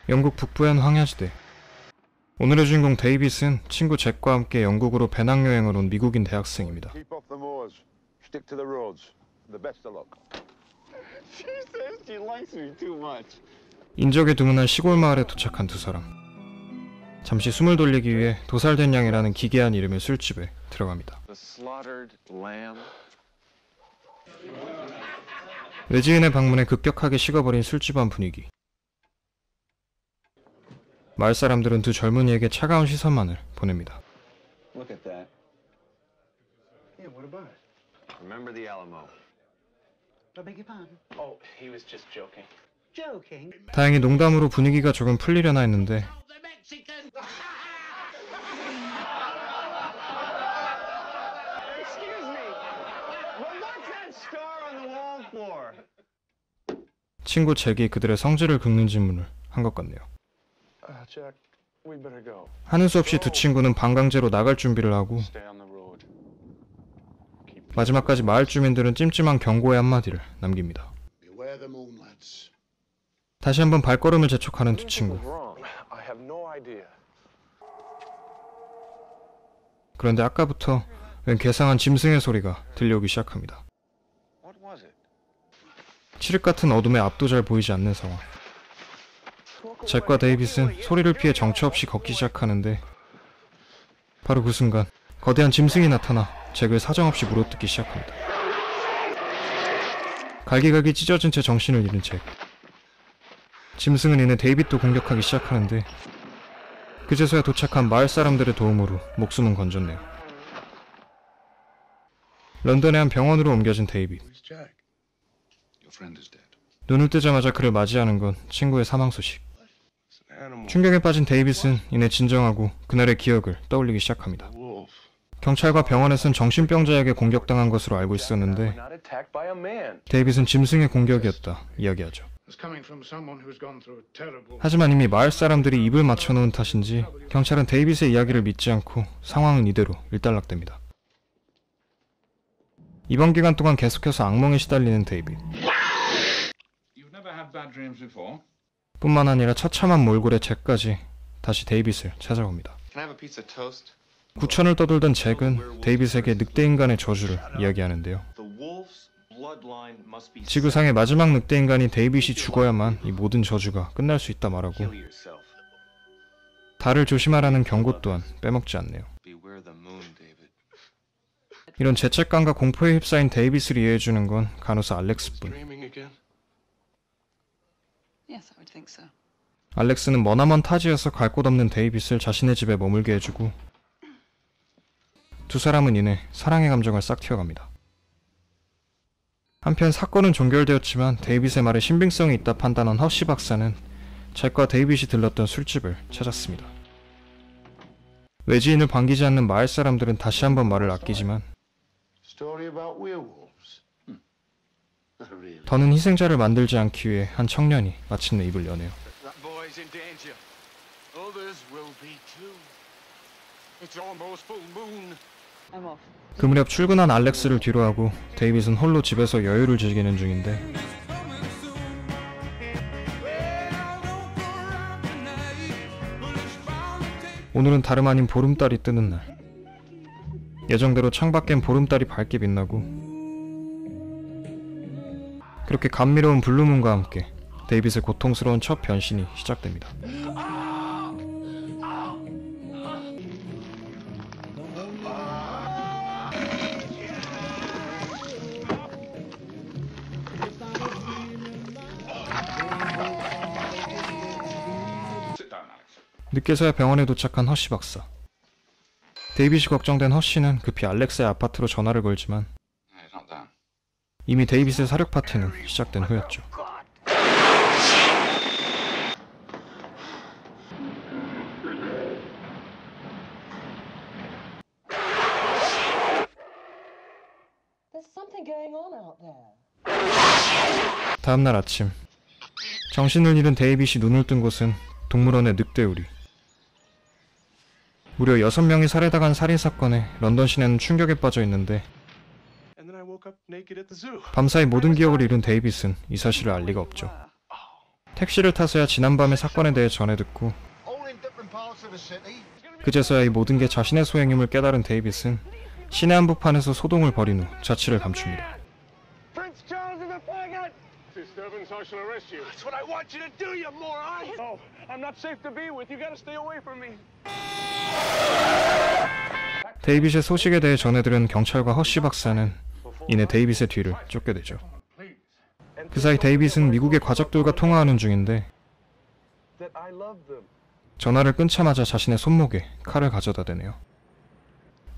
영국 북부현 황야지대. 오늘의 주인공 데이빗은 친구 잭과 함께 영국으로 배낭여행을 온 미국인 대학생입니다. 인적이 드문한 시골 마을에 도착한 두 사람. 잠시 숨을 돌리기 위해 도살된 양이라는 기괴한 이름의 술집에 들어갑니다. 외지인의 방문에 급격하게 식어버린 술집 안 분위기. 마을 사람들은 두 젊은이에게 차가운 시선만을 보냅니다. 다행히 농담으로 분위기가 조금 풀리려나 했는데 친구 잭이 그들의 성질을 긁는 질문을 한 것 같네요. 하는 수 없이 두 친구는 반강제로 나갈 준비를 하고 마지막까지 마을 주민들은 찜찜한 경고의 한마디를 남깁니다. 다시 한번 발걸음을 재촉하는 두 친구. 그런데 아까부터 웬 괴상한 짐승의 소리가 들려오기 시작합니다. 칠흑 같은 어둠에 앞도 잘 보이지 않는 상황. 잭과 데이빗은 소리를 피해 정처 없이 걷기 시작하는데 바로 그 순간 거대한 짐승이 나타나 잭을 사정없이 물어뜯기 시작합니다. 갈기갈기 찢어진 채 정신을 잃은 잭. 짐승은 이내 데이빗도 공격하기 시작하는데 그제서야 도착한 마을 사람들의 도움으로 목숨은 건졌네요. 런던의 한 병원으로 옮겨진 데이빗. 눈을 뜨자마자 그를 맞이하는 건 친구의 사망 소식. 충격에 빠진 데이빗은 이내 진정하고 그날의 기억을 떠올리기 시작합니다. 경찰과 병원에선 정신병자에게 공격당한 것으로 알고 있었는데 데이빗은 짐승의 공격이었다 이야기하죠. 하지만 이미 마을 사람들이 입을 맞춰놓은 탓인지 경찰은 데이빗의 이야기를 믿지 않고 상황은 이대로 일단락됩니다. 이번 기간 동안 계속해서 악몽에 시달리는 데이빗. 뿐만 아니라 처참한 몰골의 잭까지 다시 데이빗을 찾아옵니다. 구천을 떠돌던 잭은 데이빗에게 늑대인간의 저주를 이야기하는데요. 지구상의 마지막 늑대인간인 데이빗이 죽어야만 이 모든 저주가 끝날 수 있다 말하고 달을 조심하라는 경고 또한 빼먹지 않네요. 이런 죄책감과 공포에 휩싸인 데이빗을 이해해주는 건 간호사 알렉스뿐. 알렉스는 머나먼 타지에서 갈 곳 없는 데이빗을 자신의 집에 머물게 해주고 두 사람은 이내 사랑의 감정을 싹 틔워갑니다. 한편 사건은 종결되었지만 데이빗의 말에 신빙성이 있다 판단한 허쉬 박사는 잭과 데이빗이 들렀던 술집을 찾았습니다. 외지인을 반기지 않는 마을 사람들은 다시 한번 말을 아끼지만 더는 희생자를 만들지 않기 위해 한 청년이 마침내 입을 여네요. 그 무렵 출근한 알렉스를 뒤로하고 데이빗은 홀로 집에서 여유를 즐기는 중인데 오늘은 다름 아닌 보름달이 뜨는 날. 예정대로 창밖엔 보름달이 밝게 빛나고 그렇게 감미로운 블루문과 함께 데이빗의 고통스러운 첫 변신이 시작됩니다. 늦게서야 병원에 도착한 허쉬 박사. 데이빗이 걱정된 허쉬는 급히 알렉스의 아파트로 전화를 걸지만 이미 데이빗의 사력 파티는 시작된 후였죠. 다음날 아침, 정신을 잃은 데이빗이 눈을 뜬 곳은 동물원의 늑대우리. 무려 6명이 살해당한 살인사건에 런던 시내는 충격에 빠져 있는데 밤사이 모든 기억을 잃은 데이빗은 이 사실을 알 리가 없죠. 택시를 타서야 지난밤의 사건에 대해 전해 듣고 그제서야 이 모든 게 자신의 소행임을 깨달은 데이빗은 시내 한복판에서 소동을 벌인 후 자취를 감춥니다. 데이빗의 소식에 대해 전해들은 경찰과 허쉬 박사는 이내 데이빗의 뒤를 쫓게 되죠. 그 사이 데이빗은 미국의 가족들과 통화하는 중인데 전화를 끊자마자 자신의 손목에 칼을 가져다 대네요.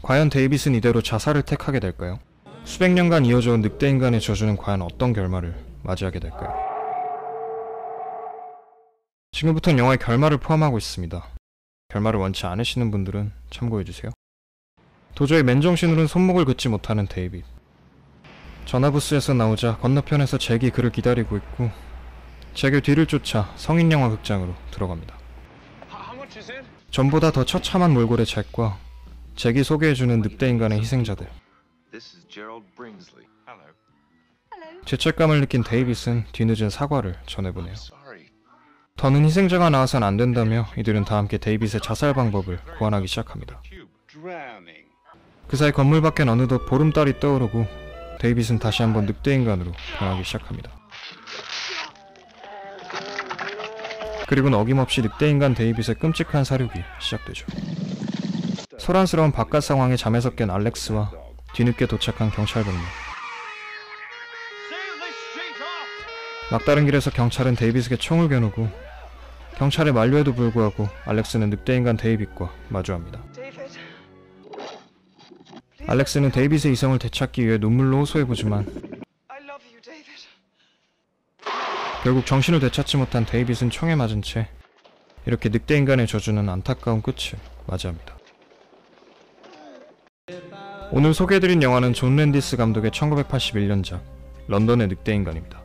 과연 데이빗은 이대로 자살을 택하게 될까요? 수백 년간 이어져온 늑대 인간의 저주는 과연 어떤 결말을 맞이하게 될까요? 지금부터는 영화의 결말을 포함하고 있습니다. 결말을 원치 않으시는 분들은 참고해주세요. 도저히 맨정신으로는 손목을 긋지 못하는 데이빗. 전화부스에서 나오자 건너편에서 잭이 그를 기다리고 있고 잭의 뒤를 쫓아 성인영화 극장으로 들어갑니다. 전보다 더 처참한 몰골의 잭과 잭이 소개해주는 늑대인간의 희생자들. 죄책감을 느낀 데이빗은 뒤늦은 사과를 전해보네요. 더는 희생자가 나와선 안 된다며 이들은 다 함께 데이빗의 자살 방법을 고안하기 시작합니다. 그 사이 건물 밖엔 어느덧 보름달이 떠오르고 데이빗은 다시 한번 늑대인간으로 변하기 시작합니다. 그리고는 어김없이 늑대인간 데이빗의 끔찍한 사륙이 시작되죠. 소란스러운 바깥 상황에 잠에서 깬 알렉스와 뒤늦게 도착한 경찰병력. 막다른 길에서 경찰은 데이빗에게 총을 겨누고 경찰의 만류에도 불구하고 알렉스는 늑대인간 데이빗과 마주합니다. 알렉스는 데이빗의 이성을 되찾기 위해 눈물로 호소해보지만 결국 정신을 되찾지 못한 데이빗은 총에 맞은 채 이렇게 늑대인간의 저주는 안타까운 끝을 맞이합니다. 오늘 소개해드린 영화는 존 랜디스 감독의 1981년작 런던의 늑대인간입니다.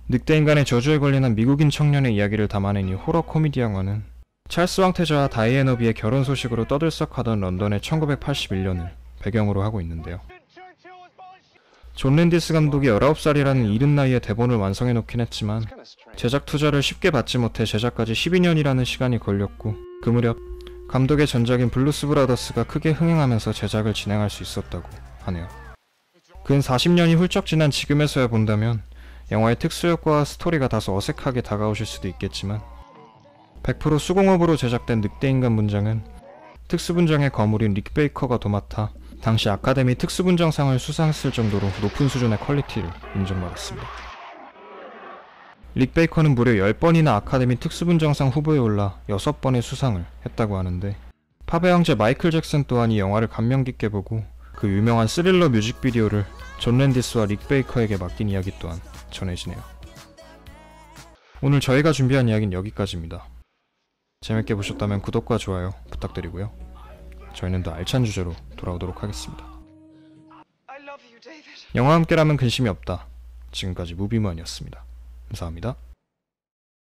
늑대인간의 저주에 걸린 한 미국인 청년의 이야기를 담아낸 이 호러 코미디 영화는 찰스 왕태자와 다이애나 비의 결혼 소식으로 떠들썩하던 런던의 1981년을 배경으로 하고 있는데요. 존 랜디스 감독이 19살이라는 이른 나이에 대본을 완성해 놓긴 했지만 제작 투자를 쉽게 받지 못해 제작까지 12년이라는 시간이 걸렸고 그 무렵 감독의 전작인 블루스 브라더스가 크게 흥행하면서 제작을 진행할 수 있었다고 하네요. 근 40년이 훌쩍 지난 지금에서야 본다면 영화의 특수효과와 스토리가 다소 어색하게 다가오실 수도 있겠지만 100% 수공업으로 제작된 늑대인간 분장은 특수분장의 거물인 릭 베이커가 도맡아 당시 아카데미 특수분장상을 수상했을 정도로 높은 수준의 퀄리티를 인정받았습니다. 릭 베이커는 무려 10번이나 아카데미 특수분장상 후보에 올라 6번의 수상을 했다고 하는데 팝의 형제 마이클 잭슨 또한 이 영화를 감명 깊게 보고 그 유명한 스릴러 뮤직비디오를 존 랜디스와 릭 베이커에게 맡긴 이야기 또한 전해지네요. 오늘 저희가 준비한 이야기는 여기까지입니다. 재밌게 보셨다면 구독과 좋아요 부탁드리고요. 저희는 더 알찬 주제로 돌아오도록 하겠습니다. 영화와 함께라면 근심이 없다. 지금까지 무비먼이었습니다. 감사합니다.